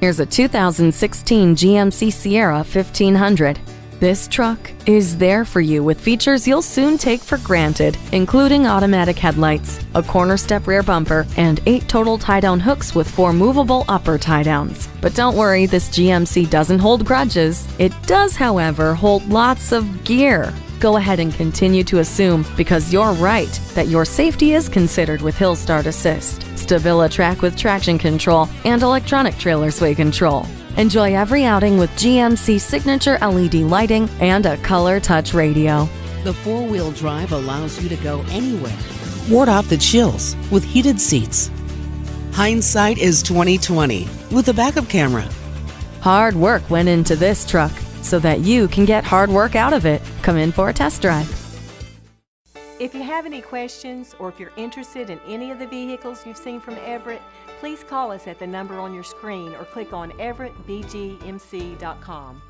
Here's a 2016 GMC Sierra 1500. This truck is there for you with features you'll soon take for granted, including automatic headlights, a corner step rear bumper, and 8 total tie-down hooks with 4 movable upper tie-downs. But don't worry, this GMC doesn't hold grudges. It does, however, hold lots of gear. Go ahead and continue to assume, because you're right, that your safety is considered with Hill Start Assist, StabilaTrak with traction control, and electronic trailer sway control. Enjoy every outing with GMC signature LED lighting and a color touch radio. The four-wheel drive allows you to go anywhere. Ward off the chills with heated seats. Hindsight is 20/20 with a backup camera. Hard work went into this truck so that you can get hard work out of it. Come in for a test drive. If you have any questions or if you're interested in any of the vehicles you've seen from Everett, please call us at the number on your screen or click on everettbgmc.com.